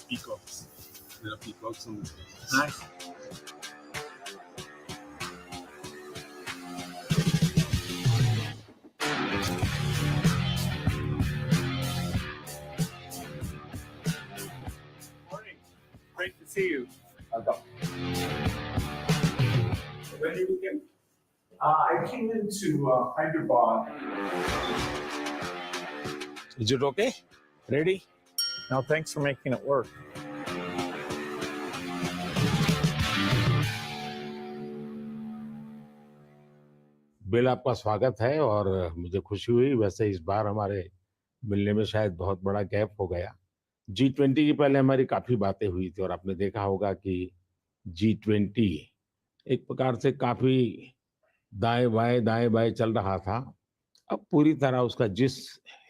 peacocks. There are peacocks on this campus. Nice. Morning. Great to see you. Welcome. When did you get? I came into Hyderabad. Is it okay? Ready? No, thanks for making it work. Bill आपका स्वागत है और मुझे खुशी हुई। वैसे इस बार हमारे मिलने में शायद बहुत बड़ा गैप हो गया। G20 की पहले हमारी काफी बातें हुई थी और आपने देखा होगा कि G20 एक प्रकार से काफी दाएं बाएं चल रहा था। अब पूरी तरह उसका जिस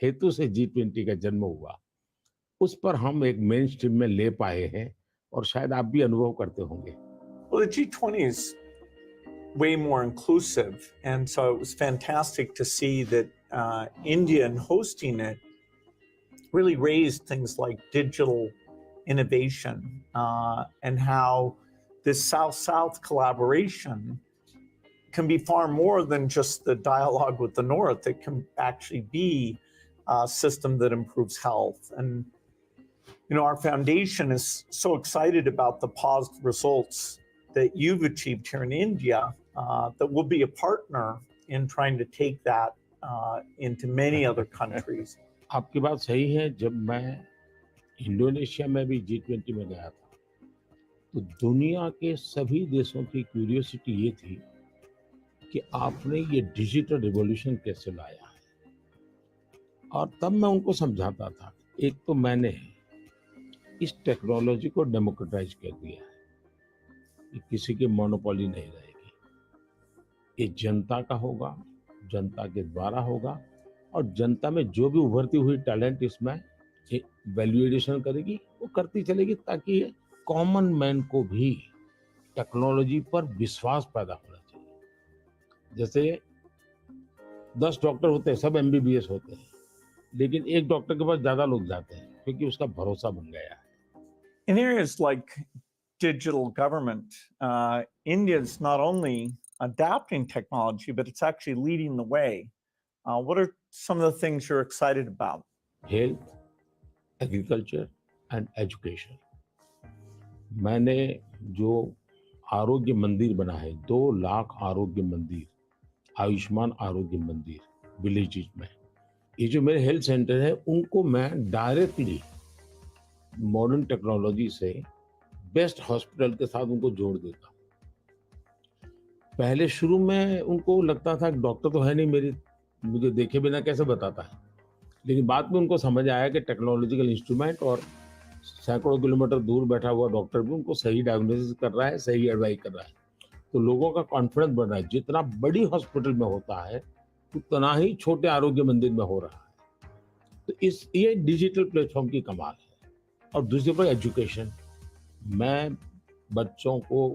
हेतु से G20 का जन्म हुआ उस पर हम एक मेन स्ट्रीम में ले पाए हैं और शायद आप भी अनुभव करते होंगे। Well, the G20 is way more inclusive, and so it was fantastic to see that India, in hosting it, really raised things like digital innovation and how this South-South collaboration can be far more than just the dialogue with the North. It can actually be a system that improves health. And, you know, our foundation is so excited about the positive results that you've achieved here in India that we'll be a partner in trying to take that into many other countries. आपकी बात सही है। जब मैं Indonesia में भी G20 में गया था तो दुनिया के सभी देशों की क्यूरियोसिटी ये थी कि आपने ये डिजिटल रिवॉल्यूशन कैसे लाया है। और तब मैं उनको समझाता था, एक तो मैंने इस टेक्नोलॉजी को डेमोक्रेटाइज कर दिया है, ये किसी की मोनोपोली नहीं रहेगी, ये जनता का होगा, जनता के द्वारा होगा और जनता में जो भी उभरती हुई टैलेंट इसमें वैल्यू एडिशन करेगी वो करती चलेगी ताकि कॉमन मैन को भी टेक्नोलॉजी पर विश्वास पैदा होना चाहिए। जैसे 10 डॉक्टर होते हैं, सब MBBS होते हैं, लेकिन एक डॉक्टर के पास ज्यादा लोग जाते हैं क्योंकि उसका भरोसा बन गया है। In areas like digital government, India is not only adapting technology, but it's actually leading the way. What are some of the things you're excited about? Health, agriculture and education. मैंने जो आरोग्य मंदिर बना है, 2 लाख आरोग्य मंदिर, आयुष्मान आरोग्य मंदिर विलेजेस में, ये जो मेरे हेल्थ सेंटर है उनको मैं डायरेक्टली मॉडर्न टेक्नोलॉजी से बेस्ट हॉस्पिटल के साथ उनको जोड़ देता हूँ। पहले शुरू में उनको लगता था कि डॉक्टर तो है नहीं, मुझे देखे बिना कैसे बताता है, लेकिन बाद में उनको समझ आया कि टेक्नोलॉजिकल इंस्ट्रूमेंट और सैकड़ों किलोमीटर दूर बैठा हुआ डॉक्टर भी उनको सही डायग्नोसिस कर रहा है, सही एडवाइस कर रहा है। तो लोगों का कॉन्फिडेंस बढ़ रहा है। जितना बड़ी हॉस्पिटल में होता है उतना ही छोटे आरोग्य मंदिर में हो रहा है। तो ये डिजिटल प्लेटफॉर्म की कमाल है। और दूसरी पर एजुकेशन, मैं बच्चों को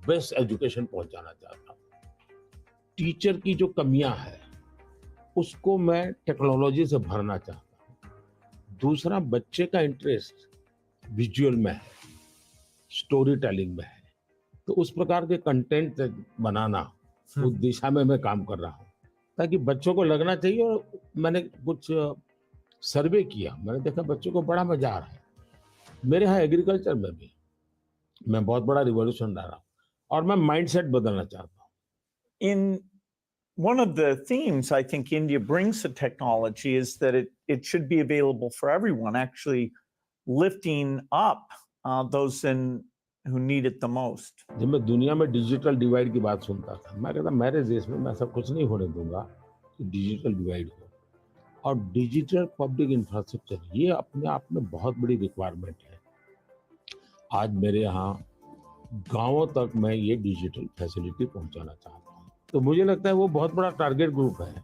बेस्ट एजुकेशन पहुंचाना चाहता हूँ। टीचर की जो कमियां है उसको मैं टेक्नोलॉजी से भरना चाहता हूँ। दूसरा, बच्चे का इंटरेस्ट विजुअल में है, स्टोरी टेलिंग में है, तो उस प्रकार के कंटेंट बनाना, उस दिशा में मैं काम कर रहा हूँ ताकि बच्चों को लगना चाहिए। और मैंने कुछ सर्वे किया, मैंने देखा बच्चों को बड़ा मजा आ रहा है। मेरे यहाँ एग्रीकल्चर में भी मैं बहुत बड़ा रिवॉल्यूशन ला रहा हूँ और मैं माइंडसेट बदलना चाहता हूँ। In one of the themes I think India brings to technology is that it should be available for everyone, actually lifting up those who need it the most. जब मैं दुनिया में डिजिटल डिवाइड की बात सुनता था, मैं कहता मेरे देश में मैं सब कुछ नहीं होने दूंगा कि डिजिटल डिवाइड हो। और डिजिटल पब्लिक इंफ्रास्ट्रक्चर ये अपने आप में बहुत बड़ी रिक्वायरमेंट है। आज मेरे यहाँ गांवों तक मैं ये डिजिटल फैसिलिटी पहुंचाना चाहता हूँ। तो मुझे लगता है वो बहुत बड़ा टारगेट ग्रुप है।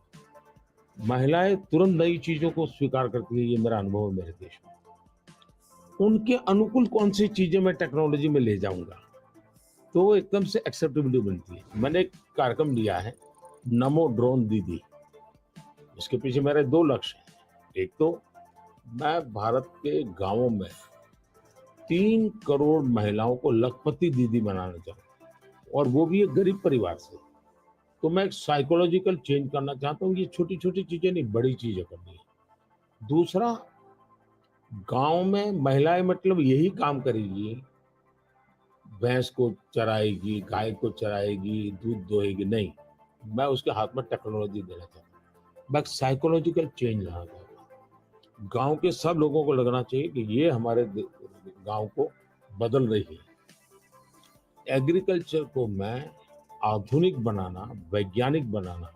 महिलाएं तुरंत नई चीजों को स्वीकार करती है, ये मेरा अनुभव है मेरे देश में। उनके अनुकूल कौन सी चीजें मैं टेक्नोलॉजी में ले जाऊंगा तो वो एकदम से एक्सेप्टेबिलिटी बनती है। मैंने एक कार्यक्रम लिया है, नमो ड्रोन दीदी। उसके पीछे मेरे 2 लक्ष्य हैं। एक तो मैं भारत के गांवों में 3 करोड़ महिलाओं को लखपति दीदी बनाना चाहूँ, और वो भी एक गरीब परिवार से। तो मैं एक साइकोलॉजिकल चेंज करना चाहता हूँ। ये छोटी छोटी चीजें नहीं, बड़ी चीजें करनी है। दूसरा, गांव में महिलाएं मतलब यही काम करेगी, भैंस को चराएगी, गाय को चराएगी, दूध दोहेगी, नहीं। मैं उसके हाथ में टेक्नोलॉजी देना चाहता हूँ। मैं साइकोलॉजिकल चेंज लाना चाहता हूँ। गांव के सब लोगों को लगना चाहिए कि ये हमारे गांव को बदल रही है। एग्रीकल्चर को मैं आधुनिक बनाना, वैज्ञानिक बनाना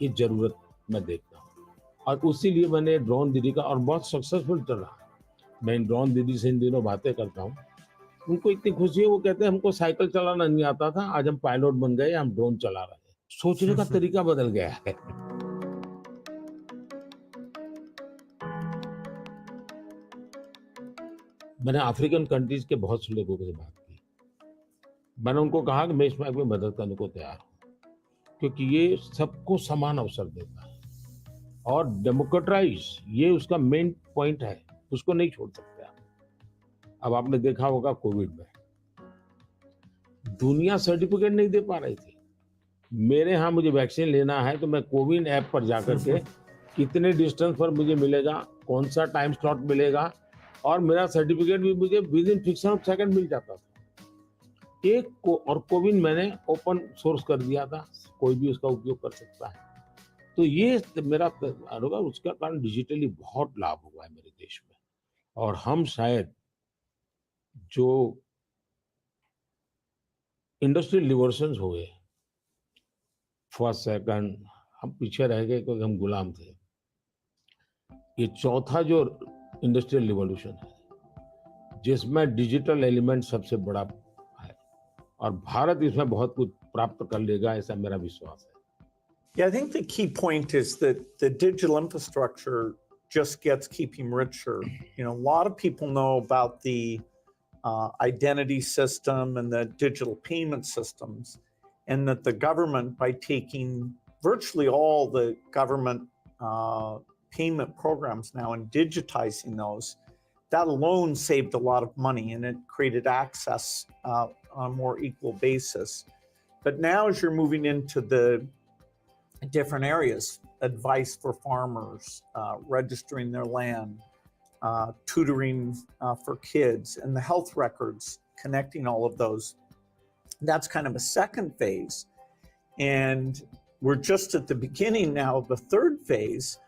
की जरूरत मैं देखता हूँ, और उसी लिए मैंने ड्रोन दीदी का, और बहुत सक्सेसफुल चल रहा है। मैं ड्रोन दीदी से इन दिनों बातें करता हूँ, उनको इतनी खुशी है, वो कहते हैं हमको साइकिल चलाना नहीं आता था, आज हम पायलट बन गए, हम ड्रोन चला रहे हैं। सोचने का तरीका बदल गया है। मैंने अफ्रीकन कंट्रीज के बहुत से लोगों से बात की। मैंने उनको कहा कि मैं इसमें आपकी मदद करने को तैयार हूँ, क्योंकि ये सबको समान अवसर देता है, और डेमोक्रेटाइज ये उसका मेन पॉइंट है, उसको नहीं छोड़ सकते आप। अब आपने देखा होगा कोविड में दुनिया सर्टिफिकेट नहीं दे पा रही थी। मेरे यहाँ मुझे वैक्सीन लेना है तो मैं कोविन ऐप पर जाकर के कितने डिस्टेंस पर मुझे मिलेगा, कौन सा टाइम स्लॉट मिलेगा, और मेरा सर्टिफिकेट भी मुझे within fraction of second मिल जाता था। एक को और कोविन मैंने ओपन सोर्स कर दिया था, कोई भी उसका उपयोग कर सकता है। तो ये मेरा होगा, उसका कारण डिजिटली बहुत लाभ हुआ है मेरे देश में। और हम शायद जो इंडस्ट्रियल रिवॉल्यूशंस हुए, फर्स्ट सेकंड, हम पीछे रह गए क्योंकि हम गुलाम थे। ये चौथा जो इंडस्ट्रियल रिवॉल्यूशन है, जिसमें डिजिटल एलिमेंट सबसे बड़ा है, और भारत इसमें बहुत कुछ प्राप्त कर लेगा, ऐसा मेरा विश्वास है। Yeah, I think the key point is that the digital infrastructure just keeps richer. You know, a lot of people know about the identity system and the digital payment systems, and that the government, by taking virtually all the government payment programs now and digitizing those, that alone saved a lot of money, and it created access on a more equal basis. But now, as you're moving into the different areas, advice for farmers, registering their land, tutoring for kids, and the health records, connecting all of those. That's kind of a second phase. And we're just at the beginning now of the third phase,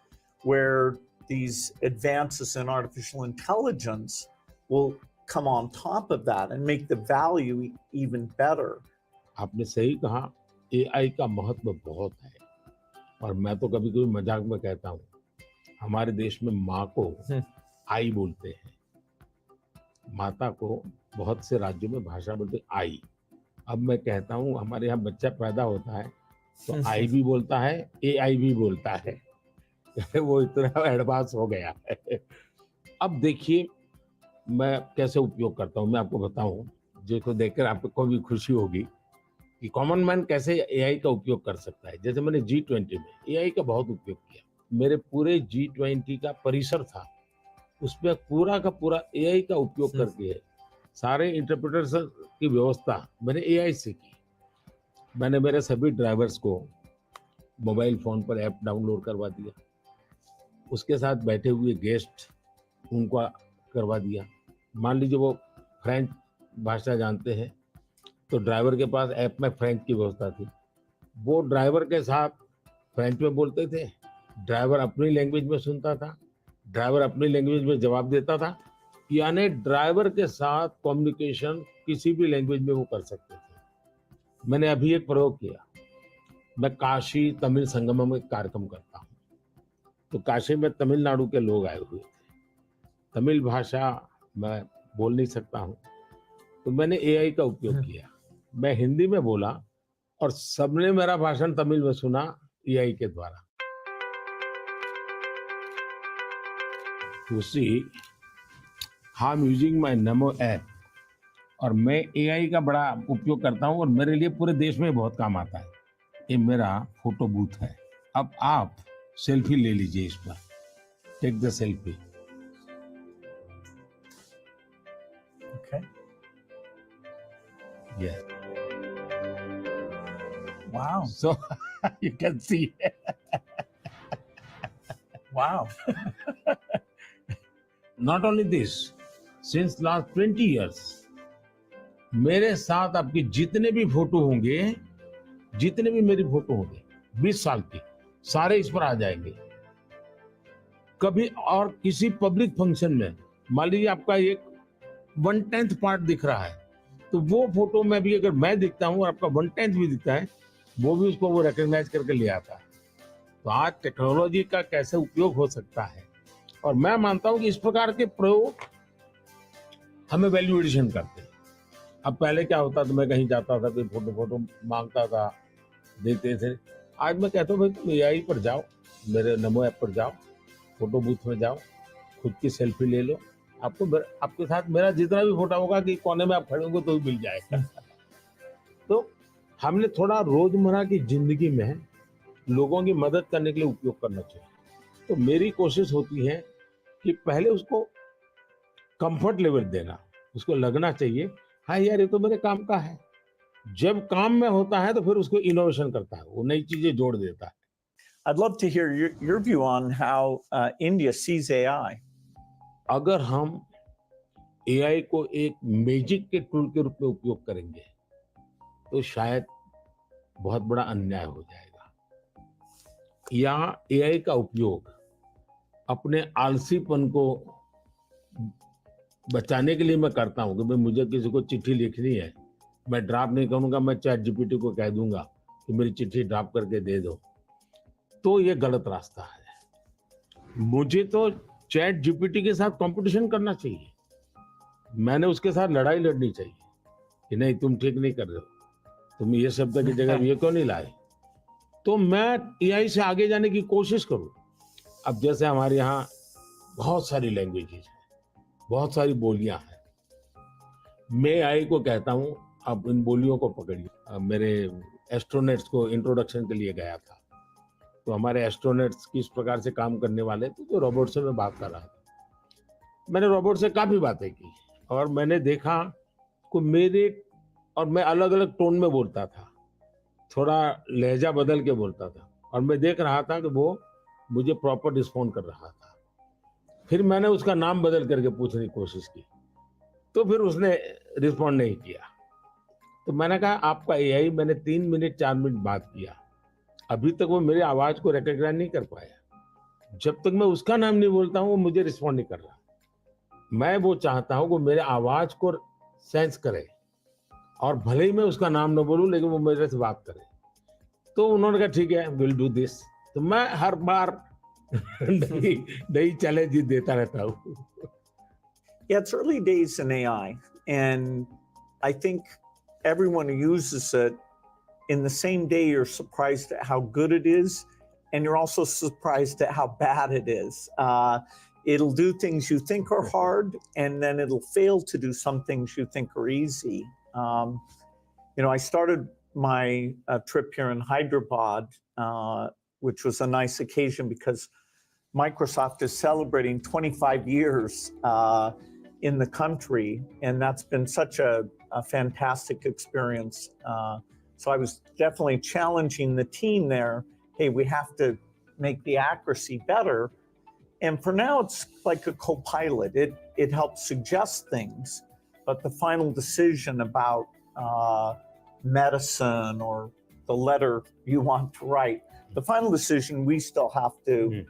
where these advances in artificial intelligence will come on top of that and make the value even better. आपने सही कहा, AI का महत्व बहुत है। और मैं तो कभी कभी मजाक में कहता हूँ, हमारे देश में माँ को आई बोलते हैं, माता को बहुत से राज्यों में भाषा बोलते हैं आई। अब मैं कहता हूँ हमारे यहाँ बच्चा पैदा होता है तो आई भी बोलता है, एआई भी बोलता है। वो इतना एडवांस हो गया है। अब देखिए मैं कैसे उपयोग करता हूँ, मैं आपको बताऊँ, जिसको देखकर आपको भी खुशी होगी कि कॉमन मैन कैसे एआई का उपयोग कर सकता है। जैसे मैंने G20 में एआई का बहुत उपयोग किया। मेरे पूरे G20 का परिसर था, उसमें पूरा का पूरा एआई का उपयोग करके है। सारे इंटरप्रिटेशन की व्यवस्था मैंने एआई से की। मैंने मेरे सभी ड्राइवर्स को मोबाइल फोन पर ऐप डाउनलोड करवा दिया, उसके साथ बैठे हुए गेस्ट उनको करवा दिया। मान लीजिए वो फ्रेंच भाषा जानते हैं तो ड्राइवर के पास ऐप में फ्रेंच की व्यवस्था थी, वो ड्राइवर के साथ फ्रेंच में बोलते थे, ड्राइवर अपनी लैंग्वेज में सुनता था, ड्राइवर अपनी लैंग्वेज में जवाब देता था। यानी ड्राइवर के साथ कम्युनिकेशन किसी भी लैंग्वेज में वो कर सकते थे। मैंने अभी एक प्रयोग किया, मैं काशी तमिल संगम में कार्यक्रम करता हूँ, तो काशी में तमिलनाडु के लोग आए हुए थे, तमिल भाषा मैं बोल नहीं सकता हूँ, तो मैंने एआई का उपयोग किया। मैं हिंदी में बोला और सबने मेरा भाषण तमिल में सुना एआई के द्वारा। उसी I am using my NaMo app, और मैं एआई का बड़ा उपयोग करता हूं, और मेरे लिए पूरे देश में बहुत काम आता है। ये मेरा फोटो बूथ है। अब आप सेल्फी ले लीजिए इस पर, take the selfie. Okay. Yes. Wow. So you can see. Wow. Not only this, since last 20 years, मेरे साथ आपके जितने भी फोटो होंगे, जितने भी मेरी फोटो होंगे 20 साल की, सारे इस पर आ जाएंगे। कभी और किसी पब्लिक फंक्शन में मान लीजिए आपका एक 1/10 पार्ट दिख रहा है, तो वो फोटो में भी अगर मैं दिखता हूँ और आपका 1/10 भी दिखता है, वो भी उसको वो रिकॉग्नाइज करके ले आता है। तो आज टेक्नोलॉजी का कैसे उपयोग हो सकता है, और मैं मानता हूँ कि इस प्रकार के प्रयोग हमें वैल्यू एडिशन करते हैं। अब पहले क्या होता था, मैं कहीं जाता था, कोई फोटो मांगता था, देते थे। आज मैं कहता हूँ भाई तुम एआई पर जाओ, मेरे नमो ऐप पर जाओ, फोटो बूथ में जाओ, खुद की सेल्फी ले लो, आपको आपके साथ मेरा जितना भी फोटो होगा कि कोने में आप खड़े होंगे तो भी मिल जाएगा। तो हमने थोड़ा रोजमर्रा की जिंदगी में लोगों की मदद करने के लिए उपयोग करना चाहिए। तो मेरी कोशिश होती है कि पहले उसको कंफर्ट लेवल देना, उसको लगना चाहिए हाँ यार ये तो मेरे काम का है। जब काम में होता है तो फिर उसको इनोवेशन करता है, वो नई चीजें जोड़ देता है। I'd love to hear your view on how India sees AI. अगर हम एआई को एक मैजिक के टूल के रूप में उपयोग करेंगे तो शायद बहुत बड़ा अन्याय हो जाएगा, या एआई का उपयोग अपने आलसीपन को बचाने के लिए मैं करता हूं कि भाई मुझे किसी को चिट्ठी लिखनी है, मैं ड्राफ्ट नहीं करूंगा, मैं चैट जीपीटी को कह दूंगा कि मेरी चिट्ठी ड्राफ्ट करके दे दो, तो ये गलत रास्ता है। मुझे तो चैट जीपीटी के साथ कंपटीशन करना चाहिए, मैंने उसके साथ लड़ाई लड़नी चाहिए कि नहीं तुम ठीक नहीं कर रहे हो, तुम ये शब्द की जगह ये क्यों नहीं लाए, तो मैं एआई से आगे जाने की कोशिश करूं। अब जैसे हमारे यहाँ बहुत सारी लैंग्वेजेज हैं, बहुत सारी बोलियां हैं, मैं एआई को कहता हूं आप इन बोलियों को पकड़िए। अब मेरे एस्ट्रोनॉट्स को इंट्रोडक्शन के लिए गया था, तो हमारे एस्ट्रोनॉट्स किस प्रकार से काम करने वाले थे, तो रोबोट से मैं बात कर रहा था। मैंने रोबोट से काफी बातें की और मैंने देखा को मेरे और मैं अलग अलग टोन में बोलता था, थोड़ा लहजा बदल के बोलता था, और मैं देख रहा था कि वो मुझे प्रॉपर रिस्पॉन्ड कर रहा था। फिर मैंने उसका नाम बदल करके पूछने की कोशिश की, तो फिर उसने रिस्पॉन्ड नहीं किया। तो मैंने कहा आपका एआई, मैंने 3 मिनट 4 मिनट बात किया, अभी तक वो मेरी आवाज को रिकॉग्नाइज नहीं कर पाया। जब तक मैं उसका नाम नहीं बोलता हूँ वो मुझे रिस्पॉन्ड नहीं कर रहा। मैं वो चाहता हूँ वो मेरे आवाज को सेंस करे, और भले ही मैं उसका नाम न बोलूं लेकिन वो मेरे से बात करे। तो उन्होंने कहा ठीक है विल डू दिस। तो मैं हर बार नई चैलेंज देता रहता हूँ। Yeah, it's early days in AI, and I think everyone who uses it, in the same day, you're surprised at how good it is, and you're also surprised at how bad it is. It'll do things you think are hard, and then it'll fail to do some things you think are easy. I started my trip here in Hyderabad, which was a nice occasion because Microsoft is celebrating 25 years in the country, and that's been such a fantastic experience. So I was definitely challenging the team there. Hey, we have to make the accuracy better. And for now, it's like a co-pilot. It helps suggest things, but the final decision about medicine or the letter you want to write, the final decision, we still have to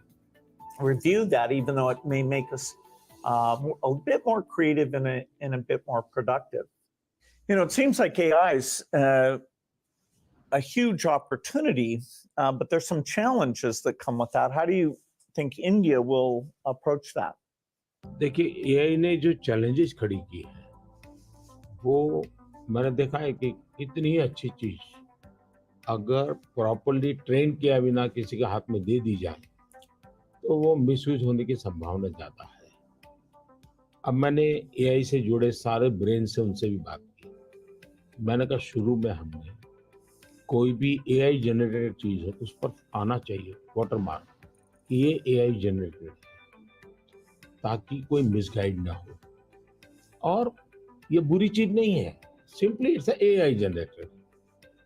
review that, even though it may make us a bit more creative and a bit more productive. It seems like AI is a huge opportunity, but there's some challenges that come with that. How do you think India will approach that? देखिए AI ने जो challenges खड़ी की है वो मैंने देखा है कि इतनी अच्छी चीज अगर प्रॉपर्ली ट्रेन किया बिना किसी के हाथ में दे दी जाए तो वो मिसयूज होने की संभावना ज्यादा है। अब मैंने एआई से जुड़े सारे ब्रेन से उनसे भी बात की। मैंने कहा शुरू में हमने कोई भी एआई जनरेटेड चीज है उस पर आना चाहिए वाटरमार्क कि ये एआई जनरेटेड है, ताकि कोई मिसगाइड ना हो। और ये बुरी चीज नहीं है, सिंपली इट्स एआई जनरेटेड,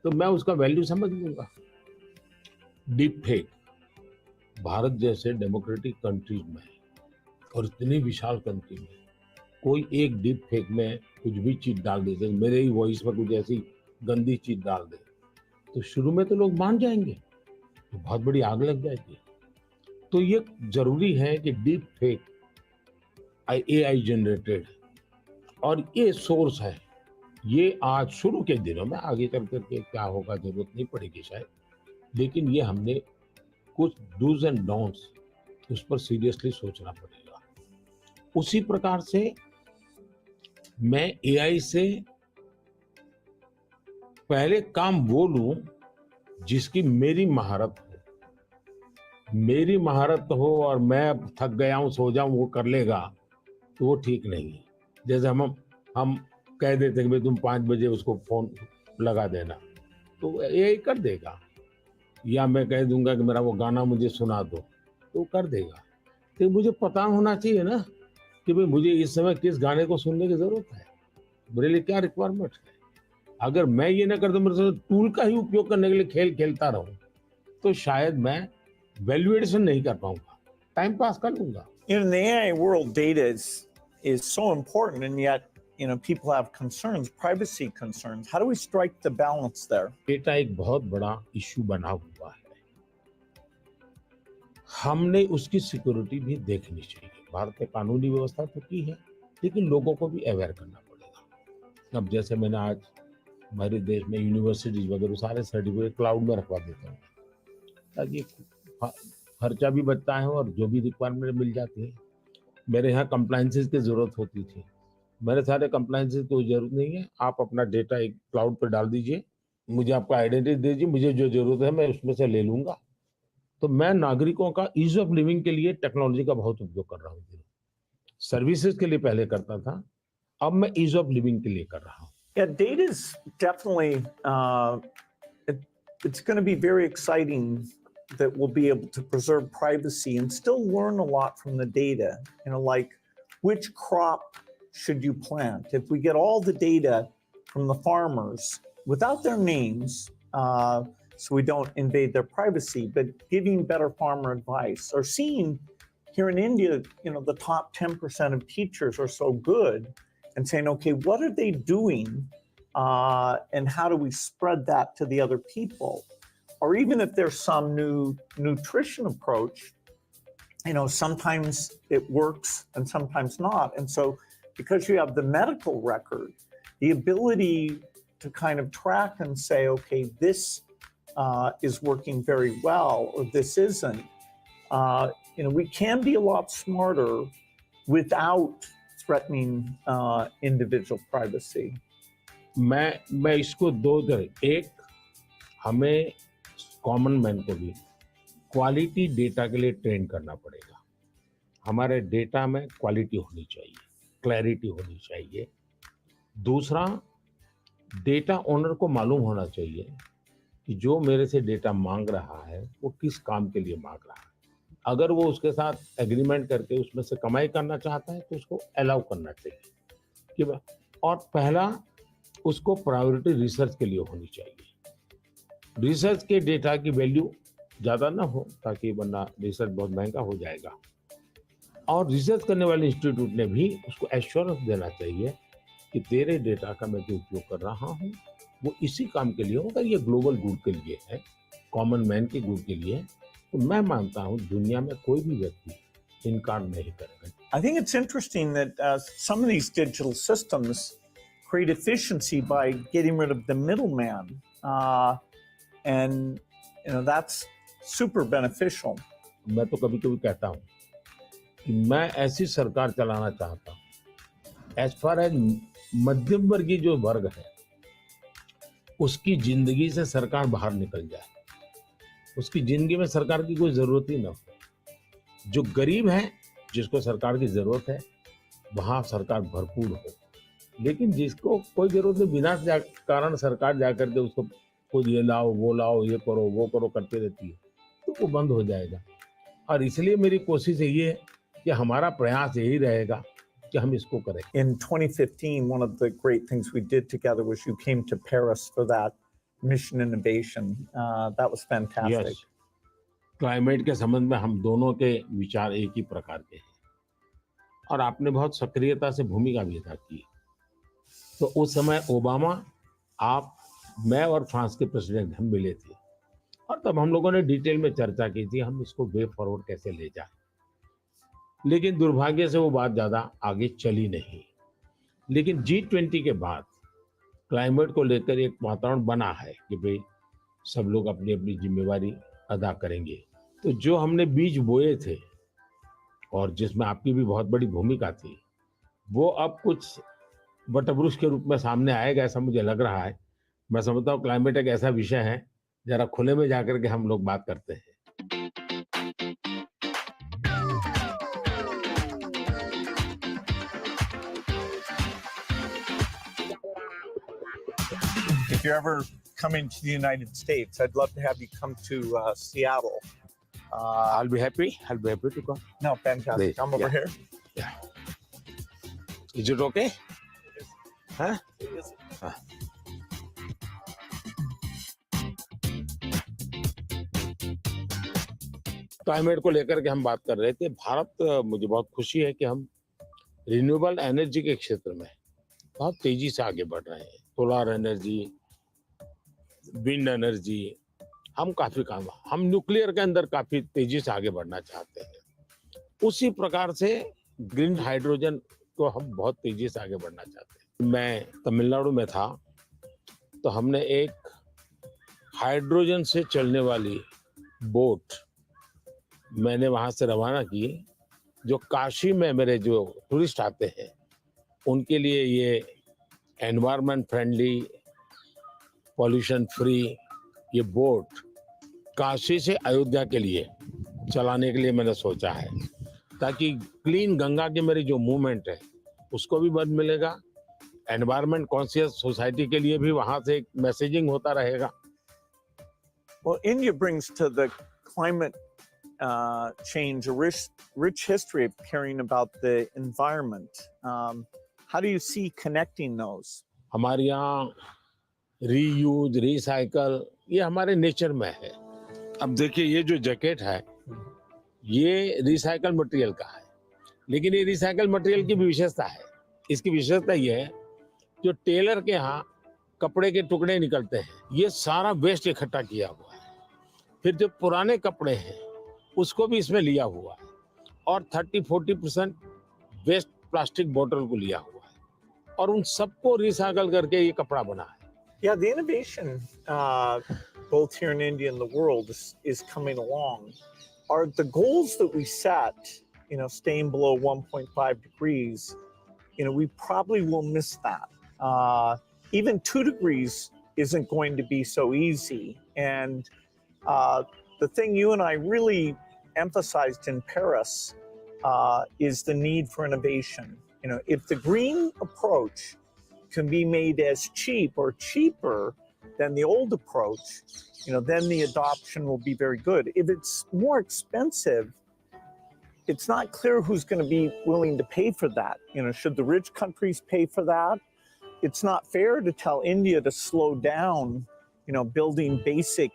तो मैं उसका वैल्यू समझ लूंगा। डीप फेक भारत जैसे डेमोक्रेटिक कंट्रीज में और इतनी विशाल कंट्री में कोई एक डीप फेक में कुछ भी चीज डाल दे, जैसे मेरे ही वॉइस पर कुछ ऐसी गंदी चीज डाल दे, तो शुरू में तो लोग मान जाएंगे, तो बहुत बड़ी आग लग जाएगी। तो ये जरूरी है कि डीप फेक एआई जनरेटेड और ये सोर्स है, ये आज शुरू के दिनों में, आगे चल करके क्या होगा जरूरत नहीं पड़ेगी शायद, लेकिन ये हमने कुछ डूज एंड डोंट्स उस पर सीरियसली सोचना पड़ेगा। उसी प्रकार से मैं एआई से पहले काम वो लूं जिसकी मेरी महारत हो। मेरी महारत हो और मैं थक गया हूं सो जाऊं वो कर लेगा, तो वो ठीक नहीं है। जैसे हम कह देते कि भाई तुम 5 बजे उसको फोन लगा देना, तो एआई कर देगा, या मैं कह दूंगा कि मेरा वो गाना मुझे सुना दो, तो कर देगा। तो मुझे पता होना चाहिए ना कि भाई मुझे इस समय किस गाने को सुनने की जरूरत है, मेरे लिए क्या रिक्वायरमेंट है। अगर मैं ये ना कर दूं, मेरे से टूल का ही उपयोग करने के लिए खेल खेलता रहूं, तो शायद मैं वैल्यूएशन नहीं कर पाऊंगा, टाइम पास कर लूंगा। In the AI world, data is so important, and yet people have concerns, privacy concerns. How do we strike the balance there? Data एक बहुत बड़ा इश्यू बना हुआ है, हमने उसकी सिक्योरिटी भी देखनी चाहिए। भारत में कानूनी व्यवस्था तो की है, लेकिन लोगों को भी अवेयर करना पड़ेगा। अब जैसे मैंने आज हमारे देश में यूनिवर्सिटीज वगैरह सारे सर्टिफिकेट क्लाउड में रखवा देता हूँ, ताकि खर्चा भी बचता है और जो भी रिक्वायरमेंट मिल जाती है। मेरे यहाँ कंप्लायंसेस की जरूरत होती थी, मेरे सारे कंप्लायंसेस की जरूरत नहीं है, आप अपना डेटा एक क्लाउड पर डाल दीजिए, मुझे आपका आइडेंटिटी दीजिए, मुझे जो जरूरत है मैं उसमें से ले लूंगा। तो मैं नागरिकों का ईज ऑफ लिविंग के लिए टेक्नोलॉजी का बहुत उपयोग कर रहा हूँ। सर्विसेज के लिए पहले करता था, अब मैं ईज ऑफ लिविंग के लिए कर रहा हूँ। Yeah, data is definitely it's going to be very exciting that we'll be able to preserve privacy and still learn a lot from the data. Like which crop should you plant? If we get all the data from the farmers without their names, so we don't invade their privacy, but giving better farmer advice, or seeing here in India, the top 10% of teachers are so good, and saying, okay, what are they doing, and how do we spread that to the other people? Or even if there's some new nutrition approach, sometimes it works and sometimes not. And so because you have the medical record, the ability to kind of track and say, okay, this is working very well, or this isn't, we can be a lot smarter without threatening individual privacy. मैं इसको दो तरह, एक हमें common man को भी quality data के लिए ट्रेन करना पड़ेगा। हमारे डेटा में क्वालिटी होनी चाहिए, क्लैरिटी होनी चाहिए। दूसरा, डेटा ओनर को मालूम होना चाहिए कि जो मेरे से डेटा मांग रहा है वो किस काम के लिए मांग रहा है। अगर वो उसके साथ एग्रीमेंट करके उसमें से कमाई करना चाहता है तो उसको अलाउ करना चाहिए कि और पहला, उसको प्रायोरिटी रिसर्च के लिए होनी चाहिए। रिसर्च के डेटा की वैल्यू ज़्यादा ना हो, ताकि वरना रिसर्च बहुत महंगा हो जाएगा। और रिसर्च करने वाले इंस्टीट्यूट ने भी उसको एश्योरेंस देना चाहिए कि तेरे डेटा का मैं जो उपयोग कर रहा हूँ वो इसी काम के लिए होगा, ये ग्लोबल गुड के लिए है, कॉमन मैन के गुड के लिए। तो मैं मानता हूँ दुनिया में कोई भी व्यक्ति इनकार नहीं करेगा। I think it's interesting that some of these digital systems create efficiency by getting rid of the middleman, and that's super beneficial. मैं तो कभी कभी कहता हूँ कि मैं ऐसी सरकार चलाना चाहता हूँ एज फार एज मध्यम वर्गीय जो वर्ग है उसकी जिंदगी से सरकार बाहर निकल जाए, उसकी जिंदगी में सरकार की कोई जरूरत ही ना हो। जो गरीब है जिसको सरकार की जरूरत है वहां सरकार भरपूर हो, लेकिन जिसको कोई जरूरत नहीं बिना कारण सरकार जाकर के उसको खुद ये लाओ वो लाओ ये करो वो करो करती रहती है, तो वो बंद हो जाएगा। और इसलिए मेरी कोशिश यही है कि हमारा प्रयास यही रहेगा कि हम इसको करें। In 2015, one of the great things we did together was you came to Paris for that mission innovation. That was fantastic. Yes, climate के संबंध में हम दोनों के विचार एक ही प्रकार के हैं और आपने बहुत सक्रियता से भूमिका भी अदा की। तो उस समय ओबामा, आप, मैं और फ्रांस के प्रेसिडेंट हम मिले थे और तब हम लोगों ने डिटेल में चर्चा की थी हम इसको वे फॉरवर्ड कैसे ले जाएं। लेकिन दुर्भाग्य से वो बात ज़्यादा आगे चली नहीं। लेकिन G20 के बाद क्लाइमेट को लेकर एक वातावरण बना है कि भाई सब लोग अपनी अपनी जिम्मेवारी अदा करेंगे। तो जो हमने बीज बोए थे और जिसमें आपकी भी बहुत बड़ी भूमिका थी, वो अब कुछ वटवृक्ष के रूप में सामने आएगा, ऐसा मुझे लग रहा है। मैं समझता हूँ क्लाइमेट एक ऐसा विषय है, जरा खुले में जाकर के हम लोग बात करते हैं। If you're ever coming to the United States, I'd love to have you come to Seattle. I'll be happy to come. No, fantastic. Please, Come over here. Yeah. Is it okay? Huh? हाँ। Climate को लेकर के हम बात कर रहे थे। भारत, मुझे बहुत खुशी है कि हम रिन्यूएबल एनर्जी के क्षेत्र में बहुत तेजी से आगे बढ़ रहे हैं। सोलर एनर्जी, विंड एनर्जी, हम काफी काम, हम न्यूक्लियर के अंदर काफी तेजी से आगे बढ़ना चाहते हैं। उसी प्रकार से ग्रीन हाइड्रोजन को हम बहुत तेजी से आगे बढ़ना चाहते हैं। मैं तमिलनाडु में था तो हमने एक हाइड्रोजन से चलने वाली बोट मैंने वहां से रवाना की, जो काशी में मेरे जो टूरिस्ट आते हैं उनके लिए ये एनवायरनमेंट फ्रेंडली, पॉल्यूशन फ्री ये बोट काशी से अयोध्या के लिए चलाने के लिए मैंने सोचा है, ताकि क्लीन गंगा की मेरी जो मूवमेंट है उसको भी मदद मिलेगा, एनवायरनमेंट कॉन्शियस सोसाइटी के लिए भी वहां से एक मैसेजिंग होता रहेगा। Well, India brings to the climate change a rich history of caring about the environment. How do you see connecting those? हमारे यहाँ रीयूज, रिसाइकल ये हमारे नेचर में है। अब देखिए ये जो जैकेट है ये रिसाइकल मटेरियल का है, लेकिन ये रिसाइकल मटेरियल की भी विशेषता है। इसकी विशेषता ये है, जो टेलर के यहाँ कपड़े के टुकड़े निकलते हैं ये सारा वेस्ट इकट्ठा किया हुआ है, फिर जो पुराने कपड़े हैं उसको भी इसमें लिया हुआ है और 30-40% वेस्ट प्लास्टिक बोतल को लिया हुआ है और उन सबको रिसाइकल करके ये कपड़ा बना है। Yeah, the innovation both here in India and the world is coming along. Are the goals that we set, staying below 1.5 degrees, we probably will miss that. Even 2 degrees isn't going to be so easy. And the thing you and I really emphasized in Paris is the need for innovation. If the green approach can be made as cheap or cheaper than the old approach, then the adoption will be very good. If it's more expensive, it's not clear who's going to be willing to pay for that. Should the rich countries pay for that? It's not fair to tell India to slow down, building basic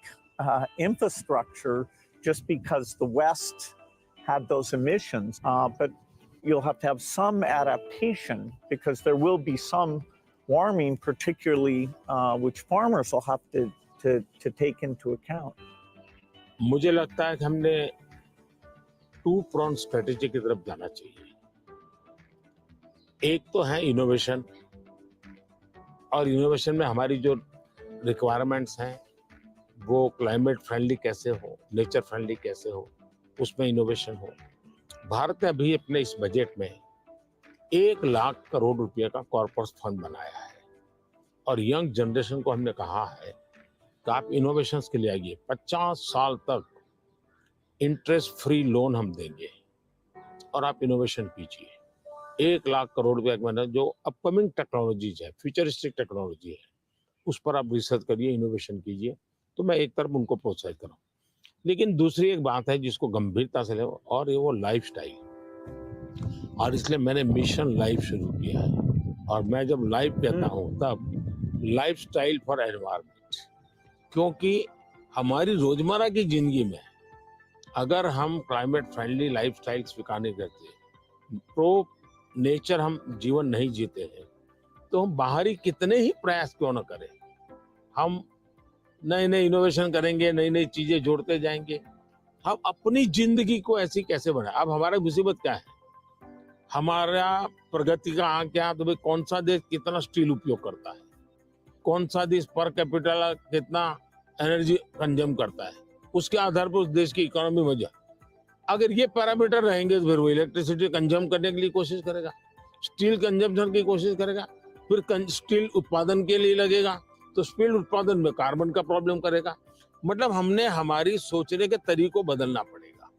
infrastructure just because the West had those emissions. But you'll have to have some adaptation because there will be some warming, particularly which farmers will have to take into account. मुझे लगता है कि हमने 2-pronged strategy की तरफ जाना चाहिए। एक तो है इनोवेशन, और इनोवेशन में हमारी जो रिक्वायरमेंट्स हैं वो क्लाइमेट फ्रेंडली कैसे हो, नेचर फ्रेंडली कैसे हो, उसमें इनोवेशन हो। भारत ने अभी अपने इस बजट में 1 लाख करोड़ रुपए का कॉर्पस फंड बनाया है और यंग जनरेशन को हमने कहा है कि आप इनोवेशंस के लिए आइए, 50 साल तक इंटरेस्ट फ्री लोन हम देंगे और आप इनोवेशन कीजिए। 1 लाख करोड़ रुपए का जो अपकमिंग टेक्नोलॉजीज है, फ्यूचरिस्टिक टेक्नोलॉजी है, उस पर आप रिसर्च करिए, इनोवेशन कीजिए। तो मैं एक तरफ उनको प्रोत्साहित करूँ, लेकिन दूसरी एक बात है जिसको गंभीरता से ले, और ये वो लाइफस्टाइल। और इसलिए मैंने मिशन लाइफ शुरू किया है। और मैं जब लाइफ कहता हूँ तब लाइफस्टाइल फॉर एनवायरनमेंट, क्योंकि हमारी रोजमर्रा की जिंदगी में अगर हम क्लाइमेट फ्रेंडली लाइफस्टाइल स्वीकार नहीं करते, प्रो नेचर हम जीवन नहीं जीते हैं, तो हम बाहरी कितने ही प्रयास क्यों न करें, हम नए नए इनोवेशन करेंगे, नई नई चीजें जोड़ते जाएंगे, हम अपनी जिंदगी को ऐसी कैसे बनाए। अब हमारा मुसीबत क्या है, हमारा प्रगति का आंक क्या है, तो भाई कौन सा देश कितना स्टील उपयोग करता है, कौन सा देश पर कैपिटल कितना एनर्जी कंज्यूम करता है, उसके आधार पर उस देश की इकोनॉमी में जा। अगर ये पैरामीटर रहेंगे तो फिर वो इलेक्ट्रिसिटी कंज्यूम करने के लिए कोशिश करेगा, स्टील कंजम्पशन की कोशिश करेगा, फिर स्टील उत्पादन के लिए लगेगा, तो स्टील उत्पादन में कार्बन का प्रॉब्लम करेगा। मतलब हमने हमारी सोचने के तरीकों बदलना पड़ेगा।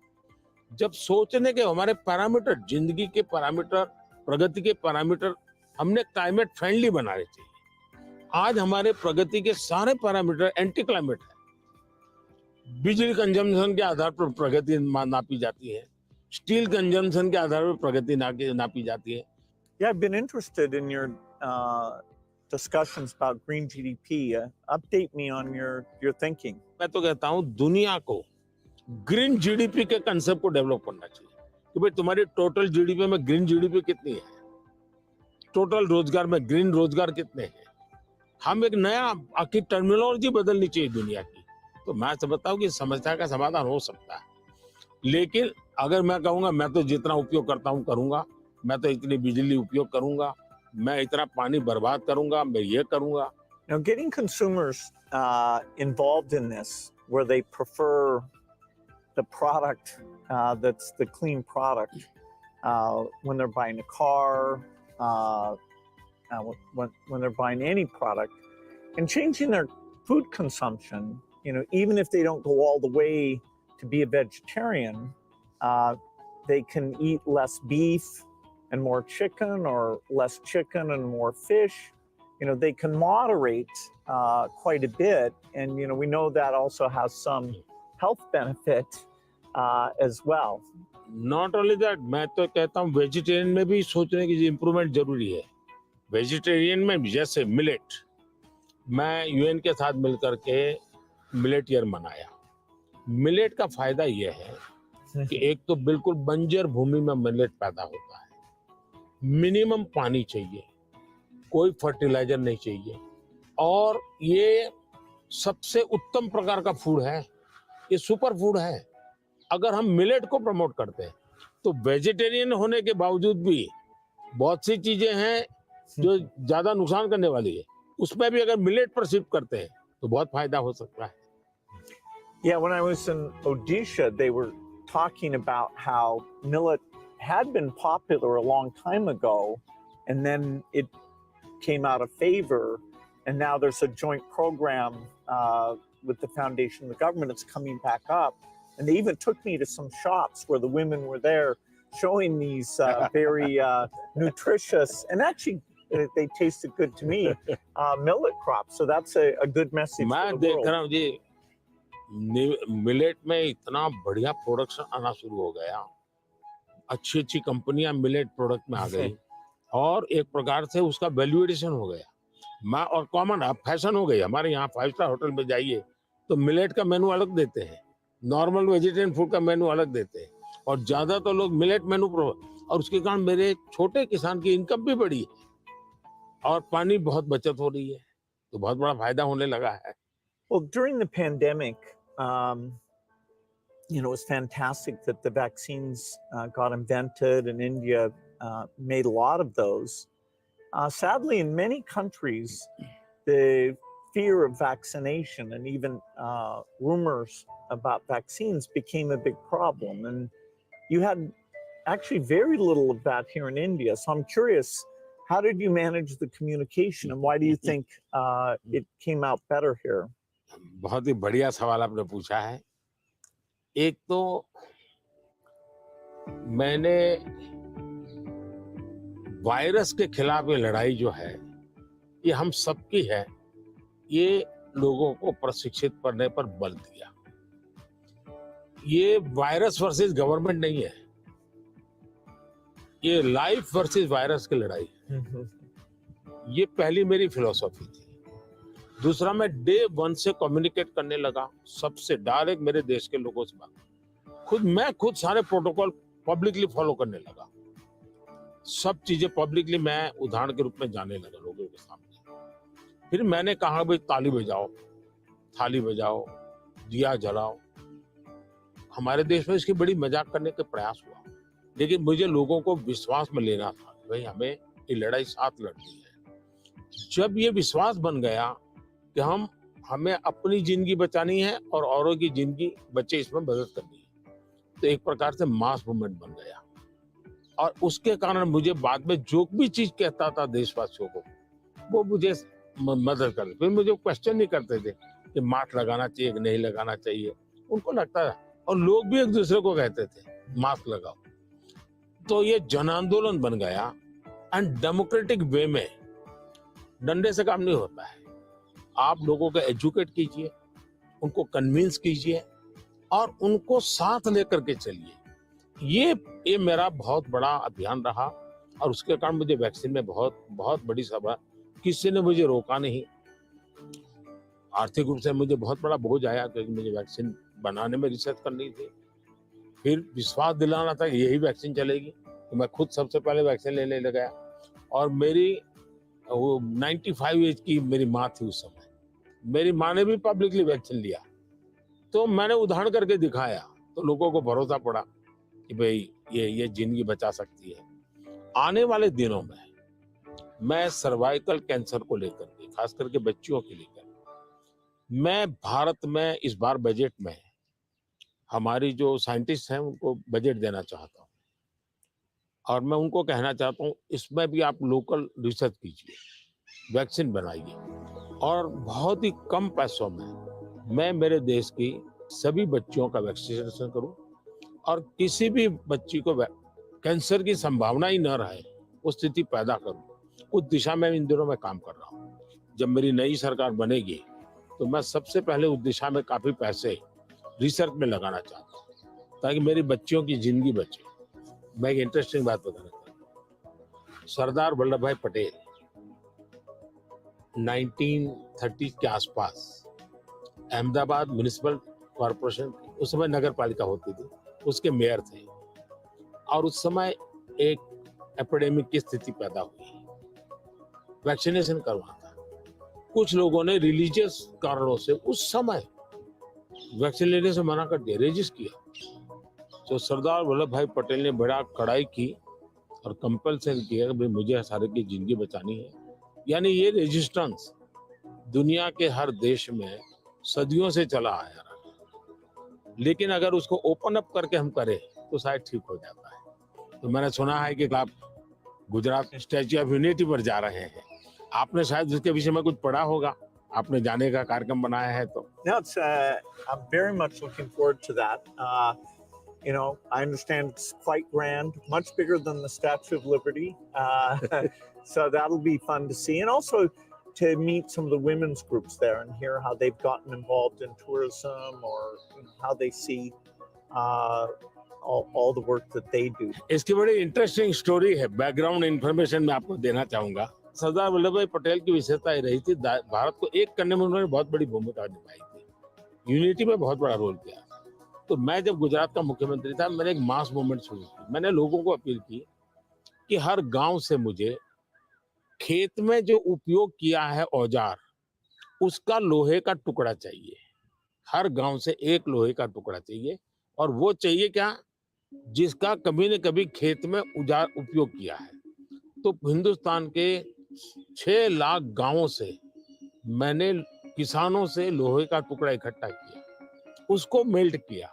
जब सोचने के हमारे पैरामीटर, जिंदगी के पैरामीटर, प्रगति के पैरामीटर हमने क्लाइमेट फ्रेंडली बनाने चाहिए। आज हमारे प्रगति के सारे पैरामीटर एंटी क्लाइमेट है। बिजली कंजम्पशन के आधार पर प्रगति नापी जाती है, स्टील कंजम्पशन के आधार पर प्रगति नापी जाती है। Yeah, I've been interested in your discussions about green GDP. Update me on your thinking. मैं तो कहता हूँ दुनिया को ग्रीन जीडीपी के कंसेप्ट को डेवलप करना चाहिए कि भाई तुम्हारी टोटल जीडीपी में ग्रीन जीडीपी कितनी है, टोटल रोजगार में ग्रीन रोजगार कितने हैं। हम एक नया आखिर टर्मिनोलॉजी बदलनी चाहिए दुनिया की। तो मैं समझता हूँ कि समस्या का समाधान हो सकता है, लेकिन अगर मैं कहूँगा मैं तो जितना उपयोग करता हूँ करूँगा, मैं तो इतनी बिजली उपयोग करूँगा, मैं इतना पानी बर्बाद करूँगा, मैं ये करूँगा। Now, getting consumers involved in this, where they prefer the product that's the clean product when they're buying a car, when they're buying any product, and changing their food consumption. Even if they don't go all the way to be a vegetarian, they can eat less beef and more chicken, or less chicken and more fish. They can moderate quite a bit, and we know that also has some health benefit as well. Not only that, मैं तो कहता हूँ vegetarian में भी सोचने की improvement जरूरी है। वेजिटेरियन में जैसे मिलेट, मैं यूएन के साथ मिलकर के मिलेट ईयर मनाया। मिलेट का फायदा यह है कि एक तो बिल्कुल बंजर भूमि में मिलेट पैदा होता है, मिनिमम पानी चाहिए, कोई फर्टिलाइजर नहीं चाहिए, और ये सबसे उत्तम प्रकार का फूड है, ये सुपर फूड है। अगर हम मिलेट को प्रमोट करते हैं तो वेजिटेरियन होने के बावजूद भी बहुत सी चीजें हैं जो ज्यादा नुकसान करने वाली है, उसमें भी अगर मिलेट पर शिफ्ट करते हैं तो बहुत फायदा हो सकता है। Yeah, when I was in Odisha, they were talking about how millet had been popular a long time ago, and then it came out of favor, and now there's a joint program with the foundation and the government. It's coming back up, and they even took me to some shops where the women were there showing these very nutritious, and actually they tasted good to me, millet crops. So that's a good message मैं for the देख world. रहा हूँ जी, millet में इतना बढ़िया production आना शुरू हो गया, अच्छी अच्छी कंपनियां मिलेट प्रोडक्ट में आ गई, और एक प्रकार से उसका वैल्यू एडिशन हो गया। और कॉमन अब फैशन हो गई। हमारे यहाँ 5 स्टार होटल में जाइए तो मिलेट का मेनू अलग देते हैं, नॉर्मल वेजिटेरियन फूड का मेनू अलग देते हैं, और ज्यादा तो लोग मिलेट मेनू और उसके कारण मेरे छोटे किसान की इनकम भी बढ़ी है और पानी बहुत बचत हो रही है, तो बहुत बड़ा फायदा होने लगा है। Well, during the pandemic, it was fantastic that the vaccines got invented, and India made a lot of those. Sadly, in many countries, the fear of vaccination and even rumors about vaccines became a big problem. And you had actually very little of that here in India. So I'm curious, how did you manage the communication, and why do you think it came out better here? बहुत ही बढ़िया सवाल आपने पूछा है। एक तो मैंने virus के खिलाफ ये लड़ाई जो है, ये हम सबकी है, ये लोगों को प्रशिक्षित करने पर बल दिया। ये वायरस वर्सेस गवर्नमेंट नहीं है, ये लाइफ वर्सेस वायरस की लड़ाई, ये पहली मेरी फिलॉसफी थी। दूसरा, मैं डे वन से कम्युनिकेट करने लगा सबसे डायरेक्ट, मेरे देश के लोगों से बात। मैं खुद सारे प्रोटोकॉल पब्लिकली फॉलो करने लगा, सब चीजें पब्लिकली मैं उदाहरण के रूप में जाने लगा लोगों के सामने। फिर मैंने कहा भाई ताली बजाओ, थाली बजाओ, दिया जलाओ। हमारे देश में इसकी बड़ी मजाक करने का प्रयास हुआ, लेकिन मुझे लोगों को विश्वास में लेना था, भाई हमें ये लड़ाई साथ लड़नी है। जब ये विश्वास बन गया कि हमें अपनी जिंदगी बचानी है और औरों की जिंदगी बचे, इसमें मदद करनी है, तो एक प्रकार से मास मूवमेंट बन गया। और उसके कारण मुझे बाद में जो भी चीज कहता था देशवासियों को, वो मुझे मदद करते। फिर मुझे क्वेश्चन नहीं करते थे कि मास्क लगाना चाहिए कि नहीं लगाना चाहिए, उनको लगता था। और लोग भी एक दूसरे को कहते थे मास्क लगाओ। तो ये जन आंदोलन बन गया। एंड डेमोक्रेटिक वे में डंडे से काम नहीं होता है। आप लोगों को एजुकेट कीजिए, उनको कन्विंस कीजिए और उनको साथ लेकर के चलिए। ये मेरा बहुत बड़ा अभियान रहा और उसके कारण मुझे वैक्सीन में बहुत बड़ी सभा, किसी ने मुझे रोका नहीं। आर्थिक रूप से मुझे बहुत बड़ा बोझ आया क्योंकि मुझे वैक्सीन बनाने में रिसर्च करनी थी। फिर विश्वास दिलाना था कि यही वैक्सीन चलेगी, तो मैं खुद सबसे पहले वैक्सीन लेने लगा। और मेरी 95 एज की मेरी माँ थी उस समय, मेरी माँ ने भी पब्लिकली वैक्सीन लिया, तो मैंने उदाहरण करके दिखाया, तो लोगों को भरोसा पड़ा कि भाई ये जिंदगी बचा सकती है। आने वाले दिनों में मैं सर्वाइकल कैंसर को लेकर के, खास करके बच्चियों के लेकर, मैं भारत में इस बार बजट में हमारी जो साइंटिस्ट हैं उनको बजट देना चाहता हूँ। और मैं उनको कहना चाहता हूँ इसमें भी आप लोकल रिसर्च कीजिए, वैक्सीन बनाइए और बहुत ही कम पैसों में मैं मेरे देश की सभी बच्चियों का वैक्सीनेशन करूं और किसी भी बच्ची को कैंसर की संभावना ही न रहे वो स्थिति पैदा करूं। उस दिशा में इन दिनों में काम कर रहा हूं। जब मेरी नई सरकार बनेगी तो मैं सबसे पहले उस दिशा में काफी पैसे रिसर्च में लगाना चाहता हूं ताकि मेरी बच्चियों की जिंदगी बचे। मैं एक इंटरेस्टिंग बात बताना चाहता हूँ। सरदार वल्लभ भाई पटेल 1930 के आसपास अहमदाबाद म्युनिसिपल कॉरपोरेशन, उस समय नगर पालिका होती थी, उसके मेयर थे। और उस समय एक एपिडेमिक की स्थिति पैदा हुई, वैक्सीनेशन करवाना था। कुछ लोगों ने रिलीजियस कारणों से उस समय वैक्सीन लेने से मना कर दिया, रेजिस्ट किया। तो सरदार वल्लभ भाई पटेल ने बड़ा कड़ाई की और कंपल्सन किया कि भाई मुझे सारे की जिंदगी बचानी है। यानी ये रेजिस्टेंस दुनिया के हर देश में सदियों से चला आया रहा, लेकिन अगर उसको ओपन अप करके हम करें तो शायद ठीक हो जाता है। तो मैंने सुना है कि आप गुजरात में स्टैच्यू ऑफ यूनिटी पर जा रहे हैं, आपने शायद उसके विषय में कुछ पढ़ा होगा, आपने जाने का कार्यक्रम बनाया है तो। No, I'm very much looking forward to that. I understand it's quite grand, much bigger than the Statue of Liberty. So that'll be fun to see. And also to meet some of the women's groups there and hear how they've gotten involved in tourism or how they see all the work that they do. इसकी बड़ी interesting story है, background information मैं आपको देना चाहूंगा। सरदार वल्लभ भाई पटेल की विशेषता ये रही थी, भारत को एक करने में उन्होंने बहुत बड़ी भूमिका निभाई थी, यूनिटी में बहुत बड़ा रोल किया। तो मैं जब गुजरात का मुख्यमंत्री था, मैंने एक मास मूवमेंट शुरू की। मैंने लोगों को अपील की कि हर गांव से मुझे खेत में जो उपयोग किया है औजार, उसका लोहे का टुकड़ा चाहिए। हर गांव से एक लोहे का टुकड़ा चाहिए, और वो चाहिए क्या, जिसका कभी न कभी खेत में औजार उपयोग किया है। तो हिंदुस्तान के 6 लाख गांवों से मैंने किसानों से लोहे का टुकड़ा इकट्ठा किया, उसको मेल्ट किया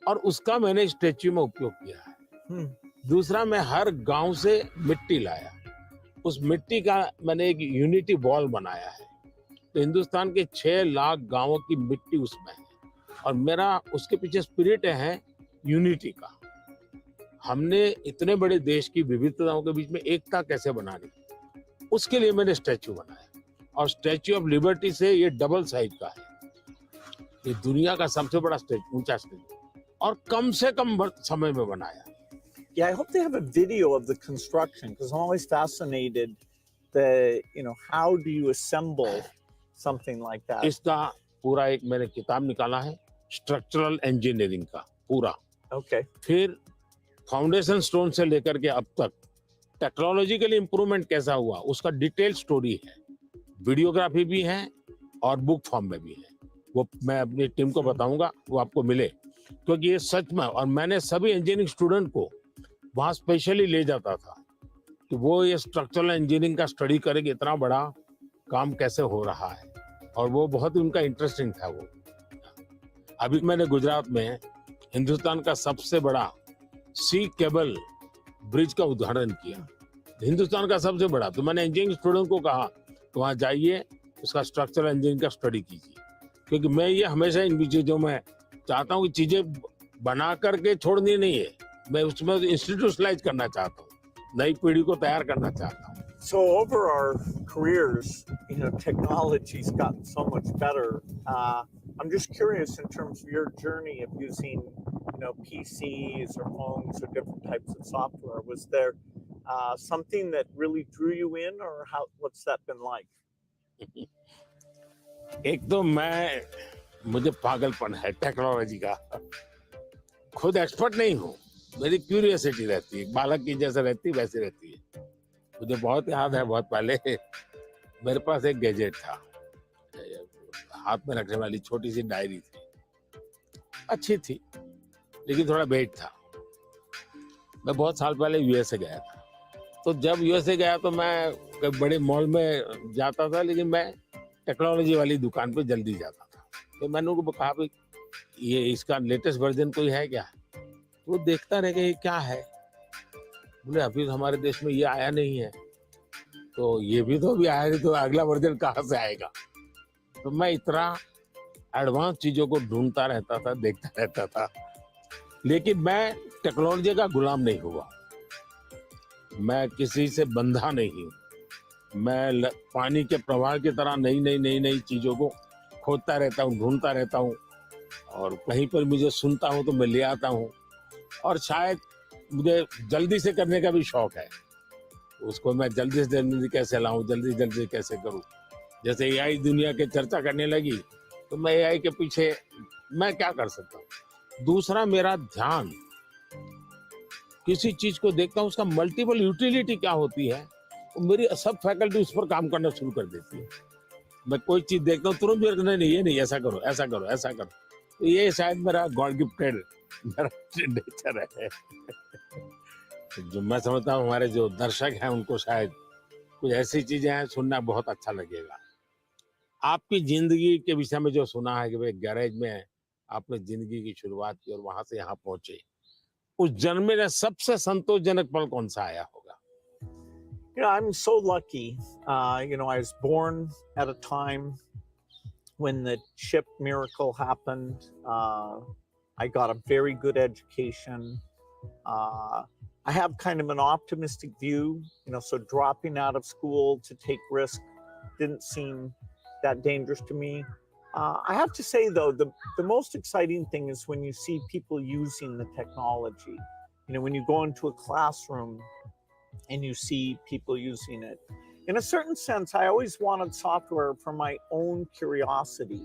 और उसका मैंने स्टैच्यू में उपयोग किया है। दूसरा, मैं हर गांव से मिट्टी लाया, उस मिट्टी का मैंने एक यूनिटी बॉल बनाया है। तो हिंदुस्तान के 6 लाख गांवों की मिट्टी उसमें है, और मेरा उसके पीछे स्पिरिट है यूनिटी का। हमने इतने बड़े देश की विविधताओं के बीच में एकता कैसे बनानी, उसके लिए मैंने स्टैच्यू बनाया। और स्टैच्यू ऑफ लिबर्टी से ये डबल साइज का है, ये दुनिया का सबसे बड़ा ऊंचा स्टैच्यू, और कम से कम समय में बनाया। Yeah, I hope they have a video of the construction because I'm always fascinated how do you assemble something like that? इसका पूरा एक मैंने किताब निकाला है स्ट्रक्चरल इंजीनियरिंग का पूरा। Okay. फिर फाउंडेशन स्टोन से लेकर के अब तक टेक्नोलॉजिकल इंप्रूवमेंट कैसा हुआ उसका डिटेल स्टोरी है, वीडियोग्राफी भी है और बुक फॉर्म में भी है। वो मैं अपनी टीम को बताऊंगा, वो आपको मिले, क्योंकि ये सच में, और मैंने सभी इंजीनियरिंग स्टूडेंट को वहाँ स्पेशली ले जाता था कि वो ये स्ट्रक्चरल इंजीनियरिंग का स्टडी करेंगे, इतना बड़ा काम कैसे हो रहा है, और वो बहुत ही उनका इंटरेस्टिंग था। वो अभी मैंने गुजरात में हिंदुस्तान का सबसे बड़ा सी केबल ब्रिज का उद्घाटन किया, हिंदुस्तान का सबसे बड़ा। तो मैंने इंजीनियरिंग स्टूडेंट को कहा तो वहाँ जाइए, उसका स्ट्रक्चरल इंजीनियरिंग का स्टडी कीजिए, क्योंकि मैं ये हमेशा इन चीजों में चाहता हूँ कि चीजें बना करके छोड़नी नहीं है, मैं उसमें इंस्टीट्यूशनलाइज करना चाहता हूँ, नई पीढ़ी को तैयार करना चाहता हूँ। So over our careers, technology's gotten so much better. I'm just curious in terms of your journey of using, PCs or phones or different types of software. Was there something that really drew you in, or what's that been like? एक तो मुझे पागलपन है technology का, खुद expert नहीं हूँ, मेरी क्यूरियोसिटी रहती है, बालक की जैसे रहती है वैसे रहती है। मुझे बहुत याद है, बहुत पहले मेरे पास एक गैजेट था, हाथ में रखने वाली छोटी सी डायरी थी, अच्छी थी लेकिन थोड़ा वेट था। मैं बहुत साल पहले यूएसए गया था, तो जब यूएसए गया तो मैं बड़े मॉल में जाता था, लेकिन मैं टेक्नोलॉजी वाली दुकान पे जल्दी जाता था। तो मैंने उनको कहा भाई ये इसका लेटेस्ट वर्जन कोई है क्या? वो देखता रह गया ये क्या है, बोले अभी तो हमारे देश में ये आया नहीं है, तो ये भी तो अभी आया नहीं, तो अगला वर्जन कहाँ से आएगा? तो मैं इतना एडवांस चीजों को ढूंढता रहता था, देखता रहता था, लेकिन मैं टेक्नोलॉजी का गुलाम नहीं हुआ, मैं किसी से बंधा नहीं हूँ। मैं पानी के प्रवाह की तरह नई नई नई नई चीजों को खोजता रहता हूँ, ढूंढता रहता हूँ, और कहीं पर मुझे सुनता हूँ तो मैं ले आता हूँ, और शायद मुझे जल्दी से करने का भी शौक है, उसको मैं जल्दी से जल्दी कैसे लाऊं, जल्दी जल्दी कैसे करूं। जैसे एआई दुनिया के चर्चा करने लगी तो मैं एआई के पीछे मैं क्या कर सकता हूं। दूसरा, मेरा ध्यान किसी चीज को देखता हूं, उसका मल्टीपल यूटिलिटी क्या होती है, तो मेरी सब फैकल्टी उस पर काम करना शुरू कर देती है। मैं कोई चीज देखता हूँ तुरंत नहीं ये नहीं, ऐसा करो ऐसा करो ऐसा करो। तो ये शायद मेरा गॉड गिफ्टेड मेरा नेचर है। जो मैं समझता हूँ हमारे जो दर्शक हैं उनको शायद कुछ ऐसी चीजें हैं सुनना बहुत अच्छा लगेगा। आपकी जिंदगी के विषय में जो सुना है कि भाई गैरेज में आपने जिंदगी की शुरुआत की और वहां से यहाँ पहुंचे, उस जन्म में सबसे संतोषजनक पल कौन सा आया होगा? I'm so lucky. I was born at a time when the chip miracle happened. I got a very good education. I have kind of an optimistic view, so dropping out of school to take risk didn't seem that dangerous to me. I have to say, though, the most exciting thing is when you see people using the technology. When you go into a classroom and you see people using it. In a certain sense, I always wanted software for my own curiosity,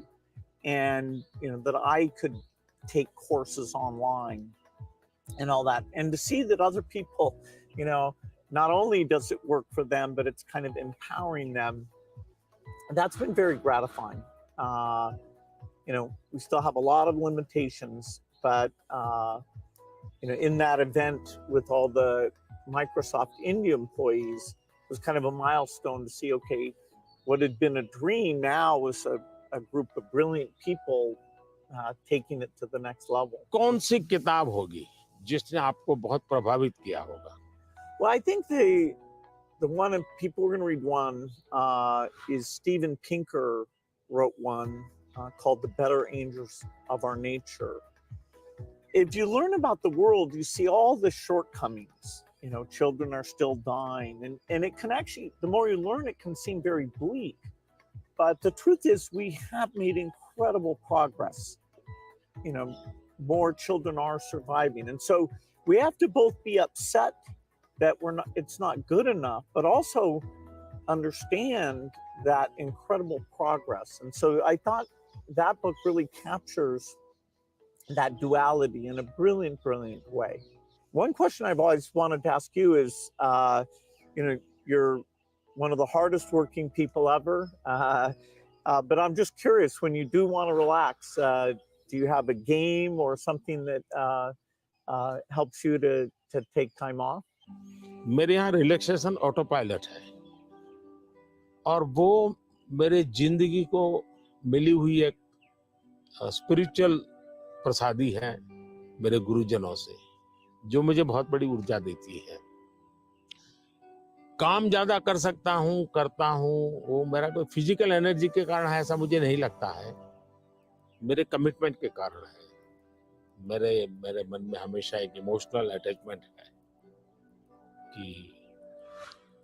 and that I could take courses online and all that, and to see that other people, not only does it work for them, but it's kind of empowering them. That's been very gratifying. We still have a lot of limitations, but in that event with all the Microsoft India employees was kind of a milestone to see, okay, what had been a dream now was a group of brilliant people taking it to the next level. कौन सी किताब होगी जिसने आपको बहुत प्रभावित किया होगा? Well, I think the one, and people are going to read one, is Steven Pinker wrote one called The Better Angels of Our Nature. If you learn about the world, you see all the shortcomings. Children are still dying, and it can actually, the more you learn, it can seem very bleak. But the truth is, we have made incredible progress. More children are surviving. And so we have to both be upset that it's not good enough, but also understand that incredible progress. And so I thought that book really captures that duality in a brilliant, brilliant way. One question I've always wanted to ask you is, you're one of the hardest working people ever, but I'm just curious, when you do want to relax, do you have a game or something that helps you to take time off? मेरे यहाँ relaxation auto pilot है और वो मेरे जिंदगी को मिली हुई एक स्पिरिचुअल प्रसादी है मेरे गुरुजनों से, जो मुझे बहुत बड़ी ऊर्जा देती है। काम ज्यादा कर सकता हूँ, करता हूँ, वो मेरा कोई फिजिकल एनर्जी के कारण है ऐसा मुझे नहीं लगता है, मेरे कमिटमेंट के कारण है। मेरे मन में हमेशा एक इमोशनल अटैचमेंट है कि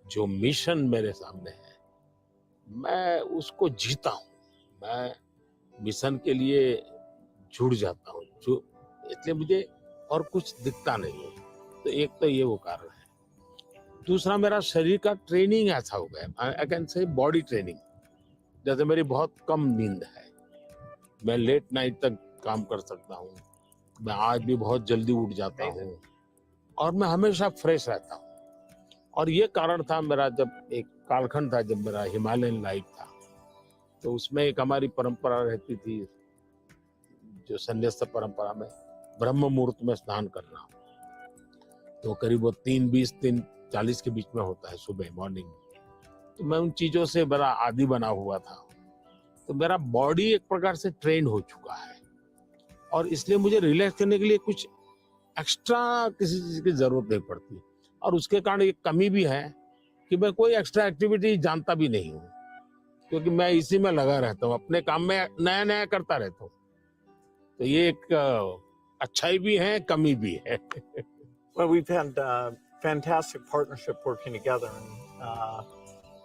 जो मिशन मेरे सामने है मैं उसको जीता हूँ, मैं मिशन के लिए जुड़ जाता हूँ, इसलिए मुझे और कुछ दिखता नहीं है। तो एक तो ये वो कारण है। दूसरा, मेरा शरीर का ट्रेनिंग ऐसा हो गया, I can say body training. जैसे मेरी बहुत कम नींद है, मैं लेट नाइट तक काम कर सकता हूँ, मैं आज भी बहुत जल्दी उठ जाता हूँ और मैं हमेशा फ्रेश रहता हूँ। और ये कारण था मेरा, जब एक कालखंड था जब मेरा हिमालयन लाइफ था, तो उसमें एक हमारी परंपरा रहती थी, जो संन्यास्त परंपरा में ब्रह्म मुहूर्त में स्नान करना, तो करीब 3:20 3:40 के बीच में होता है सुबह मॉर्निंग में। तो मैं उन चीजों से बड़ा आदी बना हुआ था, तो मेरा बॉडी एक प्रकार से ट्रेन हो चुका है और इसलिए मुझे रिलैक्स करने के लिए कुछ एक्स्ट्रा किसी चीज की जरूरत नहीं पड़ती। और उसके कारण एक कमी भी है कि मैं कोई एक्स्ट्रा एक्टिविटी जानता भी नहीं हूँ, क्योंकि मैं इसी में लगा रहता हूँ, अपने काम में नया नया करता रहता हूँ। तो ये एक अच्छाई भी है, कमी भी है। Well, we've had fantastic partnership working together, and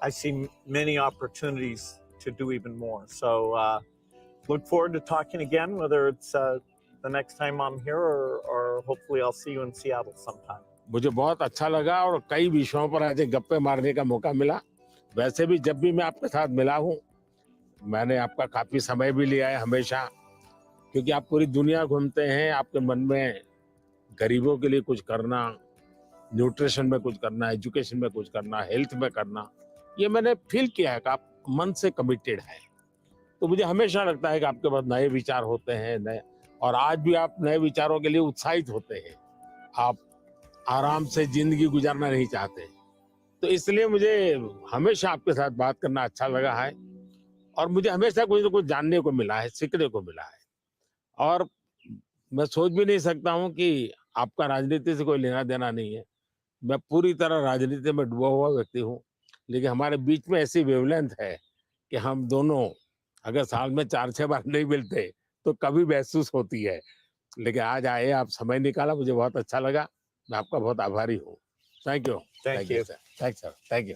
I see many opportunities to do even more. So look forward to talking again, whether it's the next time I'm here or hopefully I'll see you in Seattle sometime. मुझे बहुत अच्छा लगा और कई विषयों पर आज गप्पे मारने का मौका मिला। वैसे भी जब भी मैं आपके साथ मिला हूँ, मैंने आपका काफी समय भी लिया है हमेशा, क्योंकि आप पूरी दुनिया घूमते हैं, आपके मन में गरीबों के लिए कुछ करना, न्यूट्रिशन में कुछ करना, एजुकेशन में कुछ करना, हेल्थ में करना, ये मैंने फील किया है कि आप मन से कमिटेड है। तो मुझे हमेशा लगता है कि आपके पास नए विचार होते हैं, नए, और आज भी आप नए विचारों के लिए उत्साहित होते हैं। आप आराम से जिंदगी गुजारना नहीं चाहते, तो इसलिए मुझे हमेशा आपके साथ बात करना अच्छा लगा है और मुझे हमेशा कुछ न कुछ जानने को मिला है, सीखने को मिला है। और मैं सोच भी नहीं सकता हूँ कि आपका राजनीति से कोई लेना देना नहीं है, मैं पूरी तरह राजनीति में डूबा हुआ व्यक्ति हूँ, लेकिन हमारे बीच में ऐसी वेवलेंथ है कि हम दोनों अगर साल में 4-6 बार नहीं मिलते तो कभी महसूस होती है। लेकिन आज आए, आप समय निकाला, मुझे बहुत अच्छा लगा। मैं आपका बहुत आभारी हूँ। Thank you. Thank you. Sir. Thank you.